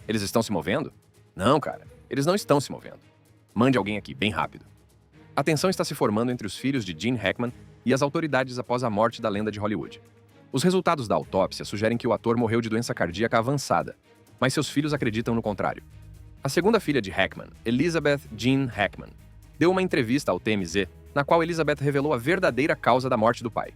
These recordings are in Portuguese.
Eles estão se movendo? Não, cara. Eles não estão se movendo. Mande alguém aqui, bem rápido. A tensão está se formando entre os filhos de Gene Hackman e as autoridades após a morte da lenda de Hollywood. Os resultados da autópsia sugerem que o ator morreu de doença cardíaca avançada, mas seus filhos acreditam no contrário. A segunda filha de Hackman, Elizabeth Jean Hackman, deu uma entrevista ao TMZ, na qual Elizabeth revelou a verdadeira causa da morte do pai.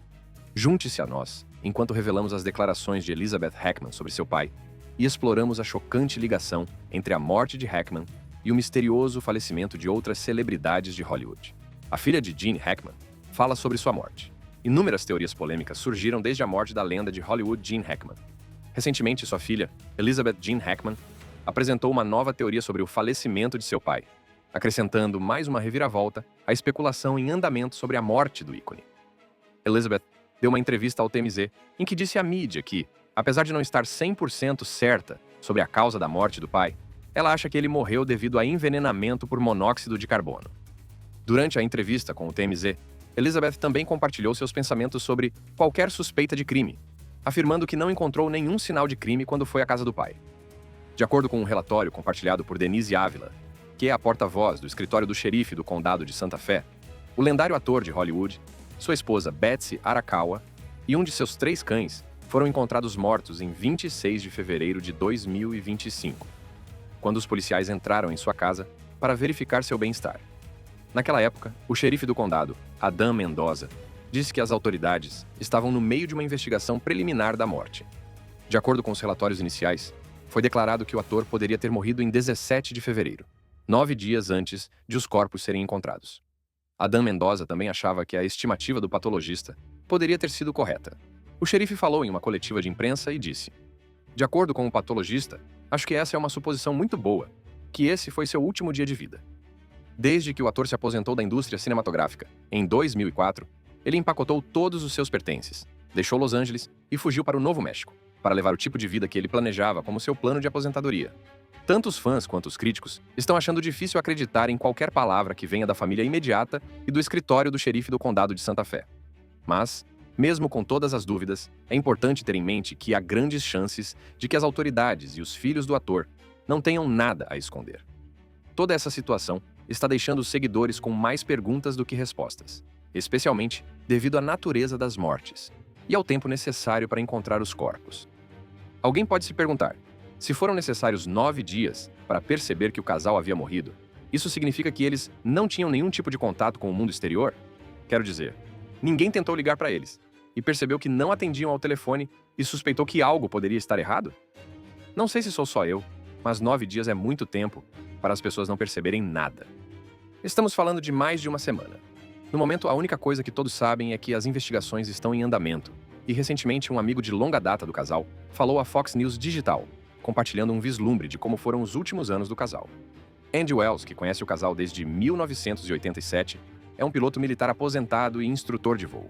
Junte-se a nós, enquanto revelamos as declarações de Elizabeth Hackman sobre seu pai e exploramos a chocante ligação entre a morte de Hackman e o misterioso falecimento de outras celebridades de Hollywood. A filha de Gene Hackman fala sobre sua morte. Inúmeras teorias polêmicas surgiram desde a morte da lenda de Hollywood Gene Hackman. Recentemente, sua filha, Elizabeth Jean Hackman, apresentou uma nova teoria sobre o falecimento de seu pai, acrescentando mais uma reviravolta à especulação em andamento sobre a morte do ícone. Elizabeth deu uma entrevista ao TMZ em que disse à mídia que, apesar de não estar 100% certa sobre a causa da morte do pai, ela acha que ele morreu devido a envenenamento por monóxido de carbono. Durante a entrevista com o TMZ, Elizabeth também compartilhou seus pensamentos sobre qualquer suspeita de crime, afirmando que não encontrou nenhum sinal de crime quando foi à casa do pai. De acordo com um relatório compartilhado por Denise Ávila, que é a porta-voz do escritório do xerife do condado de Santa Fé, o lendário ator de Hollywood, sua esposa Betsy Arakawa e um de seus 3 cães foram encontrados mortos em 26 de fevereiro de 2025, quando os policiais entraram em sua casa para verificar seu bem-estar. Naquela época, o xerife do condado, Adam Mendoza, disse que as autoridades estavam no meio de uma investigação preliminar da morte. De acordo com os relatórios iniciais, foi declarado que o ator poderia ter morrido em 17 de fevereiro, 9 dias antes de os corpos serem encontrados. Adam Mendoza também achava que a estimativa do patologista poderia ter sido correta. O xerife falou em uma coletiva de imprensa e disse: "De acordo com o patologista, acho que essa é uma suposição muito boa, que esse foi seu último dia de vida. Desde que o ator se aposentou da indústria cinematográfica, em 2004, ele empacotou todos os seus pertences, deixou Los Angeles e fugiu para o Novo México, para levar o tipo de vida que ele planejava como seu plano de aposentadoria. Tanto os fãs quanto os críticos estão achando difícil acreditar em qualquer palavra que venha da família imediata e do escritório do xerife do condado de Santa Fé. Mas, mesmo com todas as dúvidas, é importante ter em mente que há grandes chances de que as autoridades e os filhos do ator não tenham nada a esconder. Toda essa situação está deixando os seguidores com mais perguntas do que respostas, especialmente devido à natureza das mortes e ao tempo necessário para encontrar os corpos. Alguém pode se perguntar, se foram necessários 9 dias para perceber que o casal havia morrido, isso significa que eles não tinham nenhum tipo de contato com o mundo exterior? Quero dizer, ninguém tentou ligar para eles e percebeu que não atendiam ao telefone e suspeitou que algo poderia estar errado? Não sei se sou só eu, mas 9 dias é muito tempo para as pessoas não perceberem nada. Estamos falando de mais de uma semana. No momento, a única coisa que todos sabem é que as investigações estão em andamento, e recentemente um amigo de longa data do casal falou à Fox News Digital, compartilhando um vislumbre de como foram os últimos anos do casal. Andy Wells, que conhece o casal desde 1987, é um piloto militar aposentado e instrutor de voo.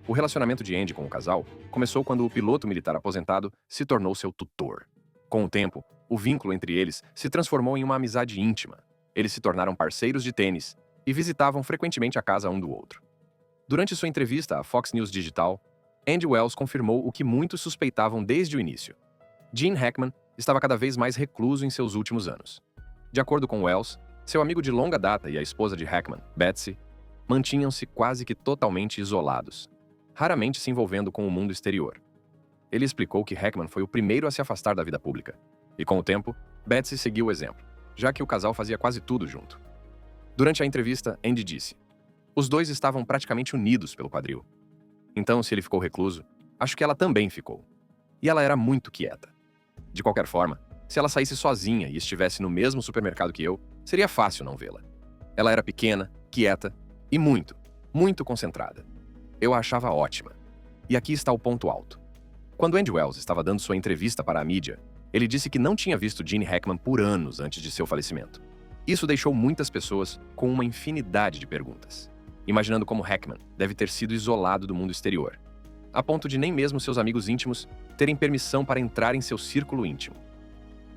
O relacionamento de Andy com o casal começou quando o piloto militar aposentado se tornou seu tutor. Com o tempo, o vínculo entre eles se transformou em uma amizade íntima. Eles se tornaram parceiros de tênis e visitavam frequentemente a casa um do outro. Durante sua entrevista à Fox News Digital, Andy Wells confirmou o que muitos suspeitavam desde o início. Gene Hackman estava cada vez mais recluso em seus últimos anos. De acordo com Wells, seu amigo de longa data e a esposa de Hackman, Betsy, mantinham-se quase que totalmente isolados, raramente se envolvendo com o mundo exterior. Ele explicou que Hackman foi o primeiro a se afastar da vida pública, e com o tempo, Betsy seguiu o exemplo, já que o casal fazia quase tudo junto. Durante a entrevista, Andy disse: "Os dois estavam praticamente unidos pelo quadril. Então, se ele ficou recluso, acho que ela também ficou. E ela era muito quieta. De qualquer forma, se ela saísse sozinha e estivesse no mesmo supermercado que eu, seria fácil não vê-la. Ela era pequena, quieta e muito, muito concentrada. Eu a achava ótima. E aqui está o ponto alto. Quando Andy Wells estava dando sua entrevista para a mídia, ele disse que não tinha visto Gene Hackman por anos antes de seu falecimento. Isso deixou muitas pessoas com uma infinidade de perguntas, imaginando como Hackman deve ter sido isolado do mundo exterior, a ponto de nem mesmo seus amigos íntimos terem permissão para entrar em seu círculo íntimo.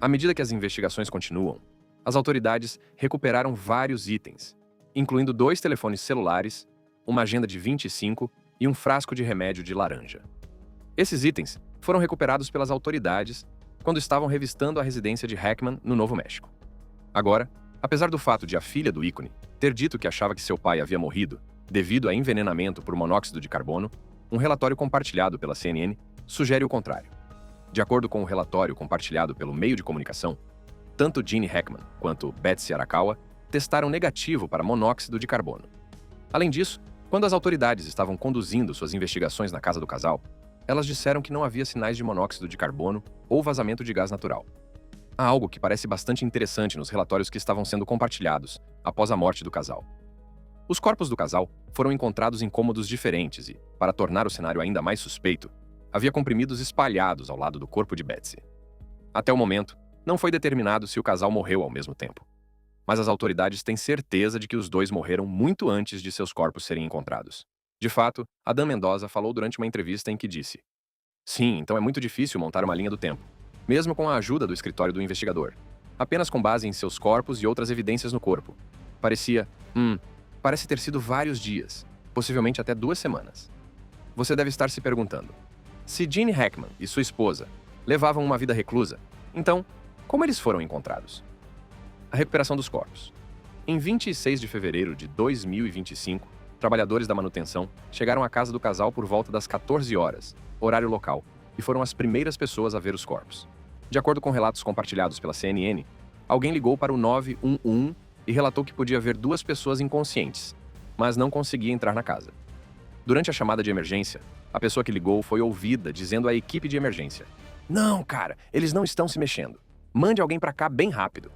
À medida que as investigações continuam, as autoridades recuperaram vários itens, incluindo 2 telefones celulares, uma agenda de 25 e um frasco de remédio de laranja. Esses itens foram recuperados pelas autoridades quando estavam revistando a residência de Hackman no Novo México. Agora, apesar do fato de a filha do ícone ter dito que achava que seu pai havia morrido devido a envenenamento por monóxido de carbono, um relatório compartilhado pela CNN sugere o contrário. De acordo com o relatório compartilhado pelo meio de comunicação, tanto Gene Hackman quanto Betsy Arakawa testaram negativo para monóxido de carbono. Além disso, quando as autoridades estavam conduzindo suas investigações na casa do casal, elas disseram que não havia sinais de monóxido de carbono ou vazamento de gás natural. Há algo que parece bastante interessante nos relatórios que estavam sendo compartilhados após a morte do casal. Os corpos do casal foram encontrados em cômodos diferentes e, para tornar o cenário ainda mais suspeito, havia comprimidos espalhados ao lado do corpo de Betsy. Até o momento, não foi determinado se o casal morreu ao mesmo tempo. Mas as autoridades têm certeza de que os dois morreram muito antes de seus corpos serem encontrados. De fato, Adam Mendoza falou durante uma entrevista em que disse: "Sim, então é muito difícil montar uma linha do tempo, mesmo com a ajuda do escritório do investigador. Apenas com base em seus corpos e outras evidências no corpo. Parece ter sido vários dias, possivelmente até 2 semanas." Você deve estar se perguntando: se Gene Hackman e sua esposa levavam uma vida reclusa, então, como eles foram encontrados? A recuperação dos corpos. Em 26 de fevereiro de 2025, trabalhadores da manutenção chegaram à casa do casal por volta das 14 horas, horário local, e foram as primeiras pessoas a ver os corpos. De acordo com relatos compartilhados pela CNN, alguém ligou para o 911 e relatou que podia ver 2 pessoas inconscientes, mas não conseguia entrar na casa. Durante a chamada de emergência, a pessoa que ligou foi ouvida dizendo à equipe de emergência: "Não, cara, eles não estão se mexendo. Mande alguém para cá bem rápido."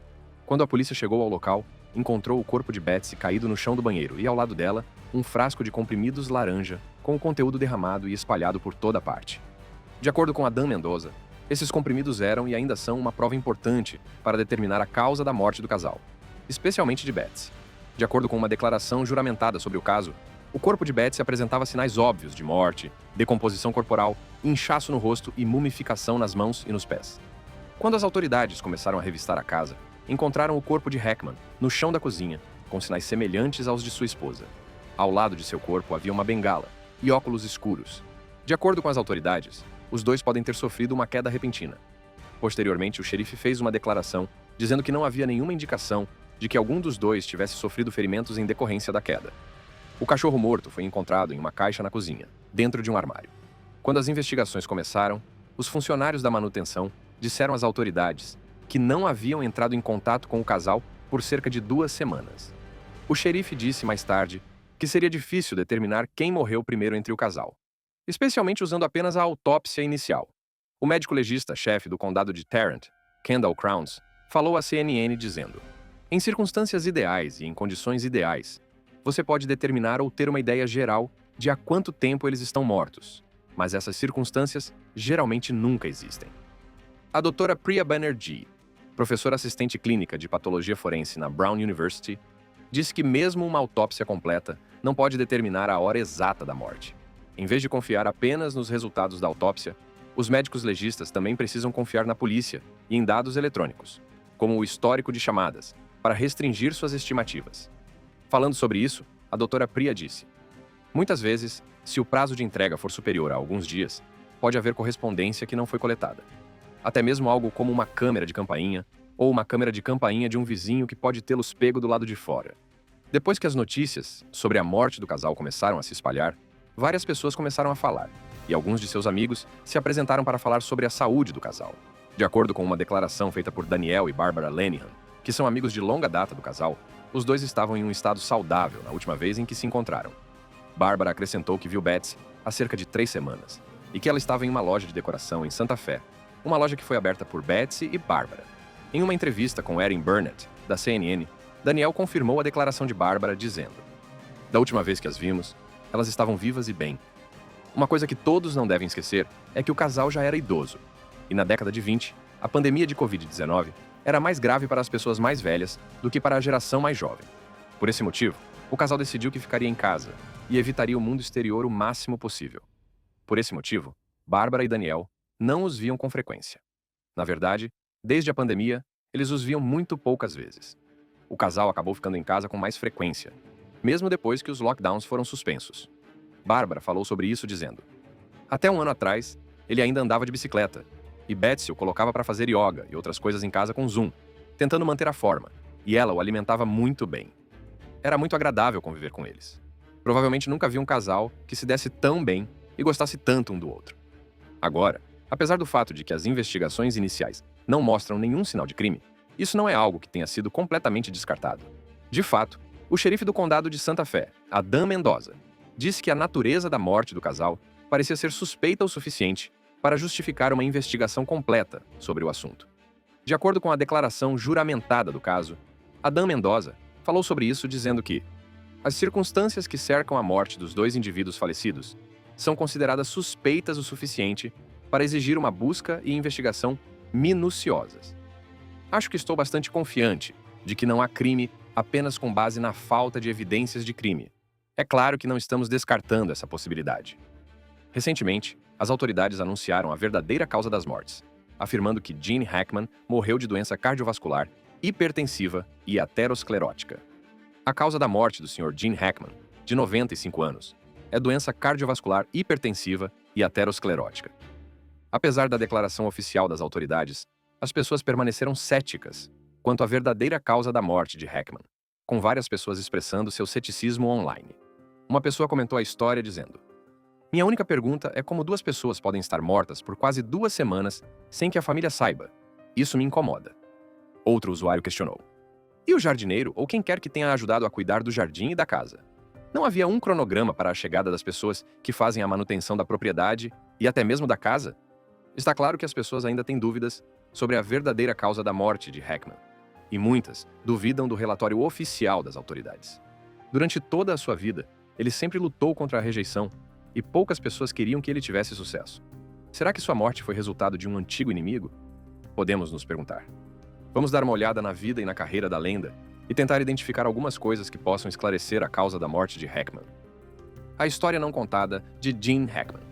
Quando a polícia chegou ao local, encontrou o corpo de Betsy caído no chão do banheiro e, ao lado dela, um frasco de comprimidos laranja com o conteúdo derramado e espalhado por toda parte. De acordo com Adam Mendoza, esses comprimidos eram e ainda são uma prova importante para determinar a causa da morte do casal, especialmente de Betsy. De acordo com uma declaração juramentada sobre o caso, o corpo de Betsy apresentava sinais óbvios de morte, decomposição corporal, inchaço no rosto e mumificação nas mãos e nos pés. Quando as autoridades começaram a revistar a casa, encontraram o corpo de Hackman no chão da cozinha, com sinais semelhantes aos de sua esposa. Ao lado de seu corpo havia uma bengala e óculos escuros. De acordo com as autoridades, os dois podem ter sofrido uma queda repentina. Posteriormente, o xerife fez uma declaração dizendo que não havia nenhuma indicação de que algum dos dois tivesse sofrido ferimentos em decorrência da queda. O cachorro morto foi encontrado em uma caixa na cozinha, dentro de um armário. Quando as investigações começaram, os funcionários da manutenção disseram às autoridades que não haviam entrado em contato com o casal por cerca de 2 semanas. O xerife disse mais tarde que seria difícil determinar quem morreu primeiro entre o casal, especialmente usando apenas a autópsia inicial. O médico legista-chefe do condado de Tarrant, Kendall Crowns, falou à CNN dizendo: "Em circunstâncias ideais e em condições ideais, você pode determinar ou ter uma ideia geral de há quanto tempo eles estão mortos, mas essas circunstâncias geralmente nunca existem." A doutora Priya Banerjee, professora assistente clínica de patologia forense na Brown University, disse que mesmo uma autópsia completa não pode determinar a hora exata da morte. Em vez de confiar apenas nos resultados da autópsia, os médicos legistas também precisam confiar na polícia e em dados eletrônicos, como o histórico de chamadas, para restringir suas estimativas. Falando sobre isso, a doutora Priya disse: "Muitas vezes, se o prazo de entrega for superior a alguns dias, pode haver correspondência que não foi coletada. Até mesmo algo como uma câmera de campainha ou uma câmera de campainha de um vizinho que pode tê-los pego do lado de fora." Depois que as notícias sobre a morte do casal começaram a se espalhar, várias pessoas começaram a falar, e alguns de seus amigos se apresentaram para falar sobre a saúde do casal. De acordo com uma declaração feita por Daniel e Barbara Lenihan, que são amigos de longa data do casal, os dois estavam em um estado saudável na última vez em que se encontraram. Barbara acrescentou que viu Betsy há cerca de 3 semanas e que ela estava em uma loja de decoração em Santa Fé, uma loja que foi aberta por Betsy e Barbara. Em uma entrevista com Erin Burnett, da CNN, Daniel confirmou a declaração de Barbara dizendo: "Da última vez que as vimos, elas estavam vivas e bem. Uma coisa que todos não devem esquecer é que o casal já era idoso, e na década de 20, a pandemia de Covid-19 era mais grave para as pessoas mais velhas do que para a geração mais jovem. Por esse motivo, o casal decidiu que ficaria em casa e evitaria o mundo exterior o máximo possível. Por esse motivo, Barbara e Daniel não os viam com frequência. Na verdade, desde a pandemia, eles os viam muito poucas vezes. O casal acabou ficando em casa com mais frequência, mesmo depois que os lockdowns foram suspensos." Barbara falou sobre isso dizendo: "Até um ano atrás, ele ainda andava de bicicleta, e Betsy o colocava para fazer yoga e outras coisas em casa com Zoom, tentando manter a forma, e ela o alimentava muito bem. Era muito agradável conviver com eles. Provavelmente nunca vi um casal que se desse tão bem e gostasse tanto um do outro. Agora, apesar do fato de que as investigações iniciais não mostram nenhum sinal de crime, isso não é algo que tenha sido completamente descartado. De fato, o xerife do condado de Santa Fé, Adam Mendoza, disse que a natureza da morte do casal parecia ser suspeita o suficiente para justificar uma investigação completa sobre o assunto. De acordo com a declaração juramentada do caso, Adam Mendoza falou sobre isso dizendo que as circunstâncias que cercam a morte dos dois indivíduos falecidos são consideradas suspeitas o suficiente para exigir uma busca e investigação minuciosas. Acho que estou bastante confiante de que não há crime apenas com base na falta de evidências de crime. É claro que não estamos descartando essa possibilidade. Recentemente, as autoridades anunciaram a verdadeira causa das mortes, afirmando que Gene Hackman morreu de doença cardiovascular, hipertensiva e aterosclerótica. A causa da morte do Sr. Gene Hackman, de 95 anos, é doença cardiovascular hipertensiva e aterosclerótica. Apesar da declaração oficial das autoridades, as pessoas permaneceram céticas quanto à verdadeira causa da morte de Hackman, com várias pessoas expressando seu ceticismo online. Uma pessoa comentou a história dizendo: "Minha única pergunta é como duas pessoas podem estar mortas por quase 2 semanas sem que a família saiba. Isso me incomoda." Outro usuário questionou: "E o jardineiro ou quem quer que tenha ajudado a cuidar do jardim e da casa? Não havia um cronograma para a chegada das pessoas que fazem a manutenção da propriedade e até mesmo da casa?" Está claro que as pessoas ainda têm dúvidas sobre a verdadeira causa da morte de Hackman, e muitas duvidam do relatório oficial das autoridades. Durante toda a sua vida, ele sempre lutou contra a rejeição, e poucas pessoas queriam que ele tivesse sucesso. Será que sua morte foi resultado de um antigo inimigo? Podemos nos perguntar. Vamos dar uma olhada na vida e na carreira da lenda e tentar identificar algumas coisas que possam esclarecer a causa da morte de Hackman. A história não contada de Gene Hackman.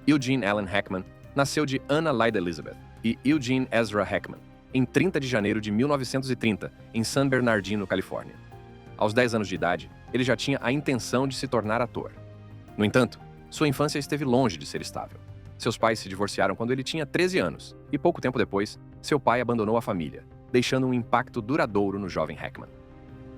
Eugene Allen Hackman nasceu de Anna Lyda Elizabeth e Eugene Ezra Hackman em 30 de janeiro de 1930, em San Bernardino, Califórnia. Aos 10 anos de idade, ele já tinha a intenção de se tornar ator. No entanto, sua infância esteve longe de ser estável. Seus pais se divorciaram quando ele tinha 13 anos, e pouco tempo depois, seu pai abandonou a família, deixando um impacto duradouro no jovem Hackman.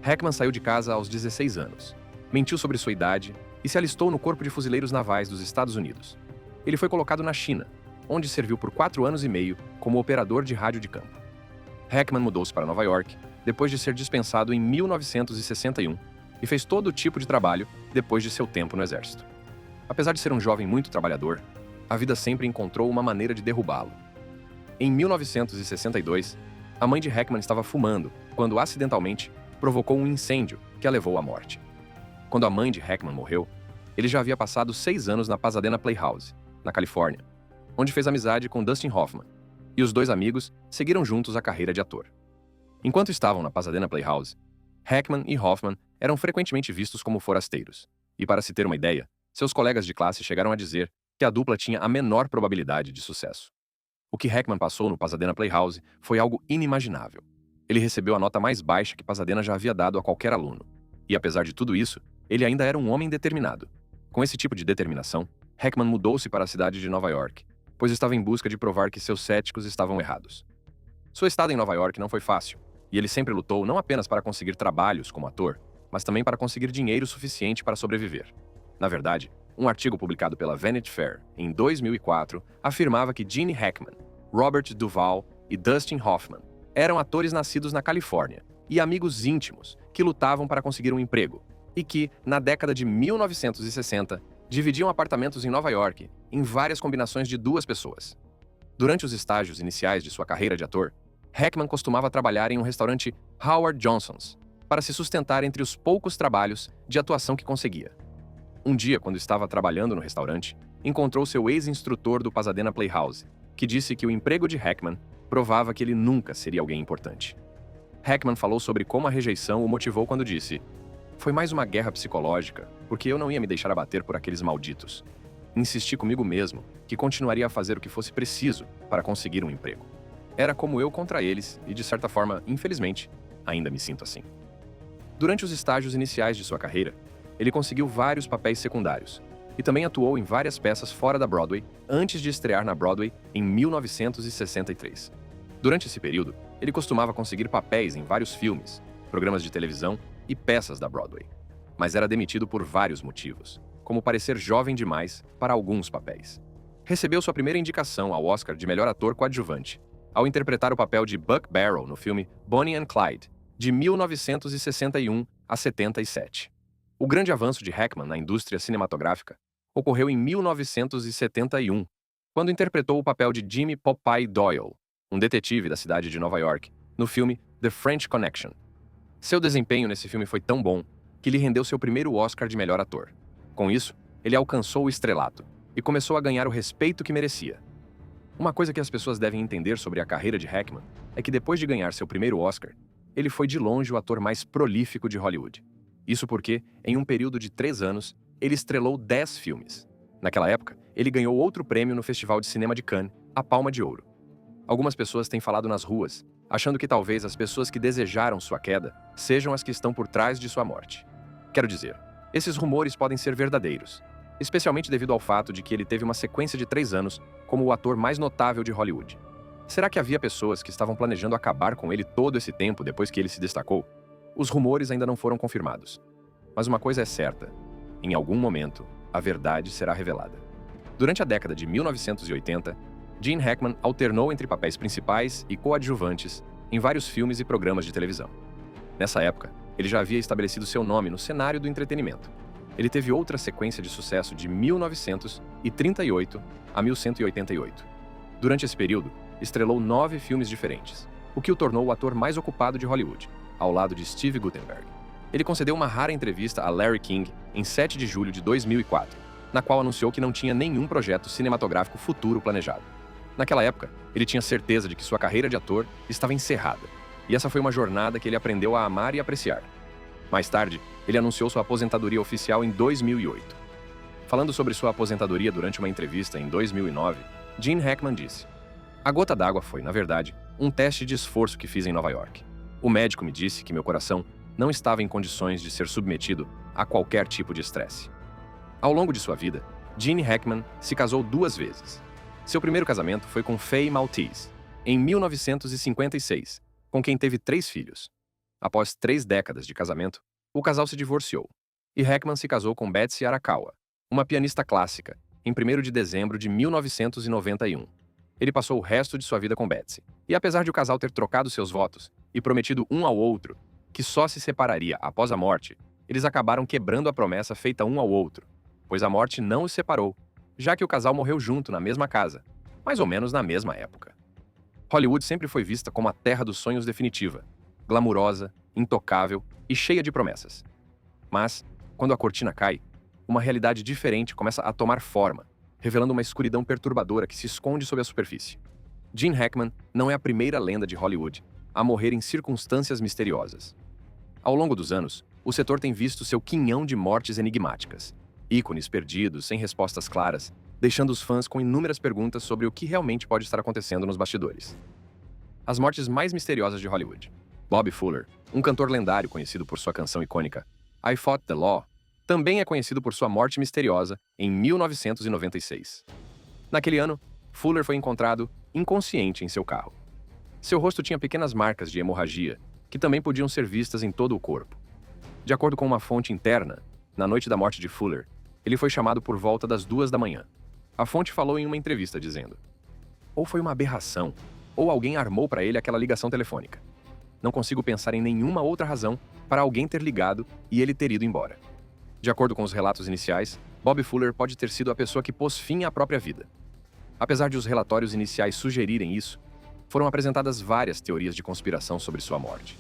Hackman saiu de casa aos 16 anos, mentiu sobre sua idade e se alistou no Corpo de Fuzileiros Navais dos Estados Unidos. Ele foi colocado na China, onde serviu por 4 anos e meio como operador de rádio de campo. Hackman mudou-se para Nova York depois de ser dispensado em 1961 e fez todo tipo de trabalho depois de seu tempo no exército. Apesar de ser um jovem muito trabalhador, a vida sempre encontrou uma maneira de derrubá-lo. Em 1962, a mãe de Hackman estava fumando quando, acidentalmente, provocou um incêndio que a levou à morte. Quando a mãe de Hackman morreu, ele já havia passado 6 anos na Pasadena Playhouse, na Califórnia, onde fez amizade com Dustin Hoffman, e os dois amigos seguiram juntos a carreira de ator. Enquanto estavam na Pasadena Playhouse, Hackman e Hoffman eram frequentemente vistos como forasteiros, e para se ter uma ideia, seus colegas de classe chegaram a dizer que a dupla tinha a menor probabilidade de sucesso. O que Hackman passou no Pasadena Playhouse foi algo inimaginável. Ele recebeu a nota mais baixa que Pasadena já havia dado a qualquer aluno. E apesar de tudo isso, ele ainda era um homem determinado. Com esse tipo de determinação, Hackman mudou-se para a cidade de Nova York, pois estava em busca de provar que seus céticos estavam errados. Sua estada em Nova York não foi fácil, e ele sempre lutou não apenas para conseguir trabalhos como ator, mas também para conseguir dinheiro suficiente para sobreviver. Na verdade, um artigo publicado pela Vanity Fair em 2004 afirmava que Gene Hackman, Robert Duvall e Dustin Hoffman eram atores nascidos na Califórnia e amigos íntimos que lutavam para conseguir um emprego, e que, na década de 1960, dividiam apartamentos em Nova York em várias combinações de 2 pessoas. Durante os estágios iniciais de sua carreira de ator, Hackman costumava trabalhar em um restaurante Howard Johnson's para se sustentar entre os poucos trabalhos de atuação que conseguia. Um dia, quando estava trabalhando no restaurante, encontrou seu ex-instrutor do Pasadena Playhouse, que disse que o emprego de Hackman provava que ele nunca seria alguém importante. Hackman falou sobre como a rejeição o motivou quando disse: "Foi mais uma guerra psicológica, porque eu não ia me deixar abater por aqueles malditos. Insisti comigo mesmo que continuaria a fazer o que fosse preciso para conseguir um emprego. Era como eu contra eles e, de certa forma, infelizmente, ainda me sinto assim." Durante os estágios iniciais de sua carreira, ele conseguiu vários papéis secundários, e também atuou em várias peças fora da Broadway antes de estrear na Broadway em 1963. Durante esse período, ele costumava conseguir papéis em vários filmes, programas de televisão e peças da Broadway, mas era demitido por vários motivos, como parecer jovem demais para alguns papéis. Recebeu sua primeira indicação ao Oscar de melhor ator coadjuvante, ao interpretar o papel de Buck Barrow no filme Bonnie and Clyde, de 1961 a 77. O grande avanço de Hackman na indústria cinematográfica ocorreu em 1971, quando interpretou o papel de Jimmy Popeye Doyle, um detetive da cidade de Nova York, no filme The French Connection. Seu desempenho nesse filme foi tão bom que lhe rendeu seu primeiro Oscar de melhor ator. Com isso, ele alcançou o estrelato e começou a ganhar o respeito que merecia. Uma coisa que as pessoas devem entender sobre a carreira de Hackman é que depois de ganhar seu primeiro Oscar, ele foi de longe o ator mais prolífico de Hollywood. Isso porque, em um período de 3 anos, ele estrelou 10 filmes. Naquela época, ele ganhou outro prêmio no Festival de Cinema de Cannes, a Palma de Ouro. Algumas pessoas têm falado nas ruas, achando que talvez as pessoas que desejaram sua queda sejam as que estão por trás de sua morte. Quero dizer, esses rumores podem ser verdadeiros, especialmente devido ao fato de que ele teve uma sequência de 3 anos como o ator mais notável de Hollywood. Será que havia pessoas que estavam planejando acabar com ele todo esse tempo depois que ele se destacou? Os rumores ainda não foram confirmados. Mas uma coisa é certa: em algum momento, a verdade será revelada. Durante a década de 1980, Gene Hackman alternou entre papéis principais e coadjuvantes em vários filmes e programas de televisão. Nessa época, ele já havia estabelecido seu nome no cenário do entretenimento. Ele teve outra sequência de sucesso de 1938 a 1188. Durante esse período, estrelou 9 filmes diferentes, o que o tornou o ator mais ocupado de Hollywood, ao lado de Steve Guttenberg. Ele concedeu uma rara entrevista a Larry King em 7 de julho de 2004, na qual anunciou que não tinha nenhum projeto cinematográfico futuro planejado. Naquela época, ele tinha certeza de que sua carreira de ator estava encerrada, e essa foi uma jornada que ele aprendeu a amar e apreciar. Mais tarde, ele anunciou sua aposentadoria oficial em 2008. Falando sobre sua aposentadoria durante uma entrevista em 2009, Gene Hackman disse: "A gota d'água foi, na verdade, um teste de esforço que fiz em Nova York. O médico me disse que meu coração não estava em condições de ser submetido a qualquer tipo de estresse." Ao longo de sua vida, Gene Hackman se casou 2 vezes. Seu primeiro casamento foi com Faye Maltese, em 1956, com quem teve 3 filhos. Após 3 décadas de casamento, o casal se divorciou, e Hackman se casou com Betsy Arakawa, uma pianista clássica, em 1º de dezembro de 1991. Ele passou o resto de sua vida com Betsy, e apesar de o casal ter trocado seus votos e prometido um ao outro que só se separaria após a morte, eles acabaram quebrando a promessa feita um ao outro, pois a morte não os separou, já que o casal morreu junto na mesma casa, mais ou menos na mesma época. Hollywood sempre foi vista como a terra dos sonhos definitiva, glamurosa, intocável e cheia de promessas. Mas, quando a cortina cai, uma realidade diferente começa a tomar forma, revelando uma escuridão perturbadora que se esconde sob a superfície. Gene Hackman não é a primeira lenda de Hollywood a morrer em circunstâncias misteriosas. Ao longo dos anos, o setor tem visto seu quinhão de mortes enigmáticas, ícones perdidos sem respostas claras, deixando os fãs com inúmeras perguntas sobre o que realmente pode estar acontecendo nos bastidores. As mortes mais misteriosas de Hollywood. Bobby Fuller, um cantor lendário conhecido por sua canção icônica I Fought the Law, também é conhecido por sua morte misteriosa em 1996. Naquele ano, Fuller foi encontrado inconsciente em seu carro. Seu rosto tinha pequenas marcas de hemorragia, que também podiam ser vistas em todo o corpo. De acordo com uma fonte interna, na noite da morte de Fuller, ele foi chamado por volta das 2 da manhã. A fonte falou em uma entrevista dizendo: "Ou foi uma aberração, ou alguém armou para ele aquela ligação telefônica. Não consigo pensar em nenhuma outra razão para alguém ter ligado e ele ter ido embora." De acordo com os relatos iniciais, Bobby Fuller pode ter sido a pessoa que pôs fim à própria vida. Apesar de os relatórios iniciais sugerirem isso, foram apresentadas várias teorias de conspiração sobre sua morte.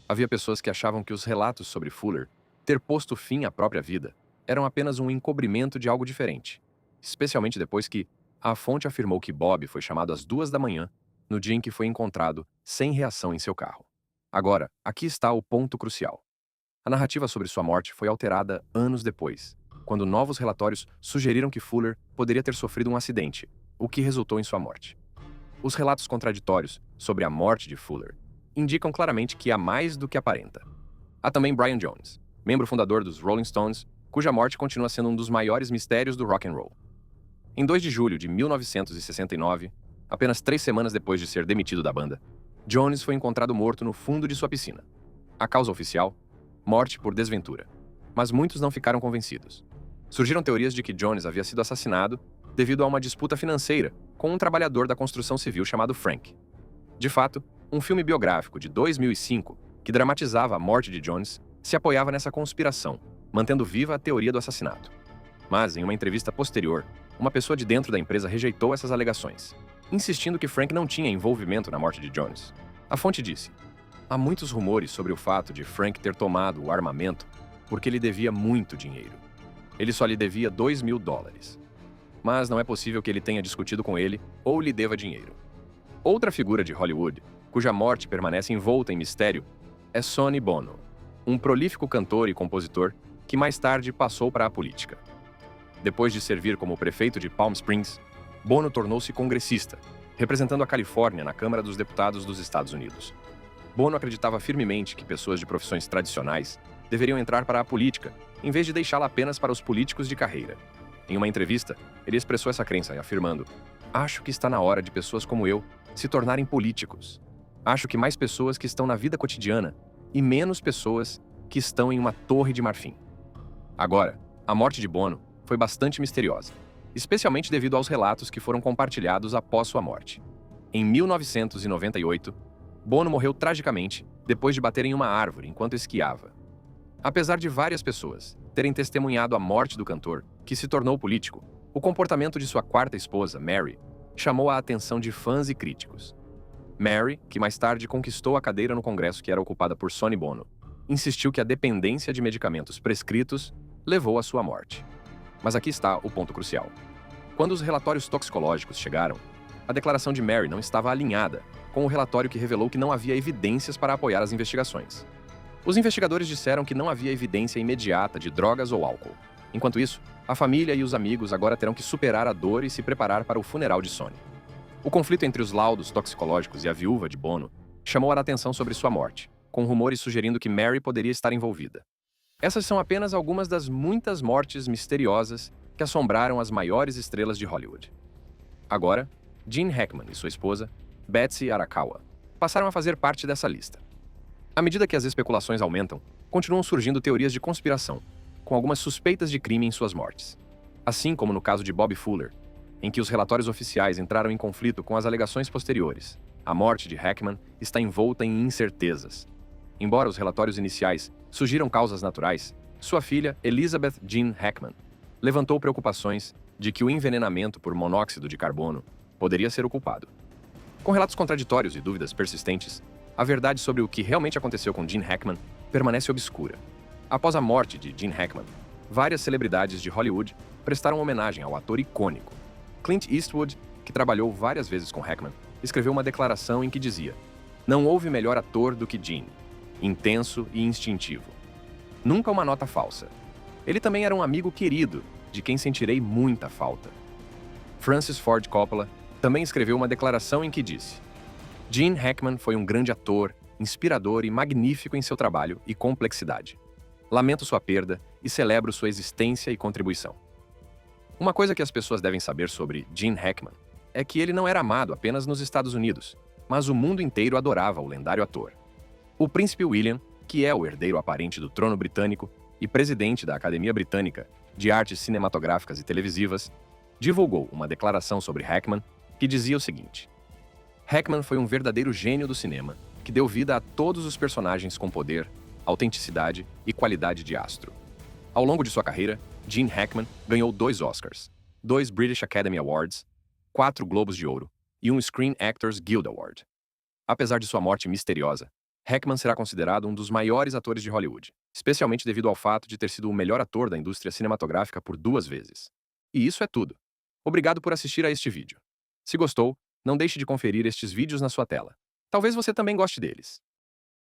Havia pessoas que achavam que os relatos sobre Fuller ter posto fim à própria vida eram apenas um encobrimento de algo diferente, especialmente depois que a fonte afirmou que Bob foi chamado às 2 da manhã, no dia em que foi encontrado sem reação em seu carro. Agora, aqui está o ponto crucial. A narrativa sobre sua morte foi alterada anos depois, quando novos relatórios sugeriram que Fuller poderia ter sofrido um acidente, o que resultou em sua morte. Os relatos contraditórios sobre a morte de Fuller indicam claramente que há mais do que aparenta. Há também Brian Jones, membro fundador dos Rolling Stones, cuja morte continua sendo um dos maiores mistérios do rock and roll. Em 2 de julho de 1969, apenas 3 semanas depois de ser demitido da banda, Jones foi encontrado morto no fundo de sua piscina. A causa oficial? Morte por desventura. Mas muitos não ficaram convencidos. Surgiram teorias de que Jones havia sido assassinado devido a uma disputa financeira com um trabalhador da construção civil chamado Frank. De fato, um filme biográfico de 2005, que dramatizava a morte de Jones, se apoiava nessa conspiração, mantendo viva a teoria do assassinato. Mas, em uma entrevista posterior, uma pessoa de dentro da empresa rejeitou essas alegações, insistindo que Frank não tinha envolvimento na morte de Jones. A fonte disse: há muitos rumores sobre o fato de Frank ter tomado o armamento porque ele devia muito dinheiro. Ele só lhe devia $2.000. Mas não é possível que ele tenha discutido com ele ou lhe deva dinheiro. Outra figura de Hollywood, cuja morte permanece envolta em mistério, é Sonny Bono, um prolífico cantor e compositor que mais tarde passou para a política. Depois de servir como prefeito de Palm Springs, Bono tornou-se congressista, representando a Califórnia na Câmara dos Deputados dos Estados Unidos. Bono acreditava firmemente que pessoas de profissões tradicionais deveriam entrar para a política, em vez de deixá-la apenas para os políticos de carreira. Em uma entrevista, ele expressou essa crença, afirmando: acho que está na hora de pessoas como eu se tornarem políticos. Acho que mais pessoas que estão na vida cotidiana e menos pessoas que estão em uma torre de marfim. Agora, a morte de Bono foi bastante misteriosa, especialmente devido aos relatos que foram compartilhados após sua morte. Em 1998, Bono morreu tragicamente depois de bater em uma árvore enquanto esquiava. Apesar de várias pessoas terem testemunhado a morte do cantor, que se tornou político, o comportamento de sua quarta esposa, Mary, chamou a atenção de fãs e críticos. Mary, que mais tarde conquistou a cadeira no Congresso que era ocupada por Sonny Bono, insistiu que a dependência de medicamentos prescritos levou à sua morte. Mas aqui está o ponto crucial. Quando os relatórios toxicológicos chegaram, a declaração de Mary não estava alinhada com o relatório que revelou que não havia evidências para apoiar as investigações. Os investigadores disseram que não havia evidência imediata de drogas ou álcool. Enquanto isso, a família e os amigos agora terão que superar a dor e se preparar para o funeral de Sonny. O conflito entre os laudos toxicológicos e a viúva de Bono chamou a atenção sobre sua morte, com rumores sugerindo que Mary poderia estar envolvida. Essas são apenas algumas das muitas mortes misteriosas que assombraram as maiores estrelas de Hollywood. Agora, Gene Hackman e sua esposa, Betsy Arakawa, passaram a fazer parte dessa lista. À medida que as especulações aumentam, continuam surgindo teorias de conspiração, com algumas suspeitas de crime em suas mortes. Assim como no caso de Bobby Fuller, em que os relatórios oficiais entraram em conflito com as alegações posteriores, a morte de Hackman está envolta em incertezas. Embora os relatórios iniciais sugiram causas naturais, sua filha, Elizabeth Jean Hackman, levantou preocupações de que o envenenamento por monóxido de carbono poderia ser o culpado. Com relatos contraditórios e dúvidas persistentes, a verdade sobre o que realmente aconteceu com Gene Hackman permanece obscura. Após a morte de Gene Hackman, várias celebridades de Hollywood prestaram homenagem ao ator icônico. Clint Eastwood, que trabalhou várias vezes com Hackman, escreveu uma declaração em que dizia: "Não houve melhor ator do que Gene. Intenso e instintivo. Nunca uma nota falsa. Ele também era um amigo querido, de quem sentirei muita falta." Francis Ford Coppola também escreveu uma declaração em que disse: "Gene Hackman foi um grande ator, inspirador e magnífico em seu trabalho e complexidade. Lamento sua perda e celebro sua existência e contribuição." Uma coisa que as pessoas devem saber sobre Gene Hackman é que ele não era amado apenas nos Estados Unidos, mas o mundo inteiro adorava o lendário ator. O príncipe William, que é o herdeiro aparente do trono britânico e presidente da Academia Britânica de Artes Cinematográficas e Televisivas, divulgou uma declaração sobre Hackman que dizia o seguinte: "Hackman foi um verdadeiro gênio do cinema que deu vida a todos os personagens com poder, autenticidade e qualidade de astro." Ao longo de sua carreira, Gene Hackman ganhou 2 Oscars, 2 British Academy Awards, 4 Globos de Ouro e um Screen Actors Guild Award. Apesar de sua morte misteriosa, Hackman será considerado um dos maiores atores de Hollywood, especialmente devido ao fato de ter sido o melhor ator da indústria cinematográfica por 2 vezes. E isso é tudo. Obrigado por assistir a este vídeo. Se gostou, não deixe de conferir estes vídeos na sua tela. Talvez você também goste deles.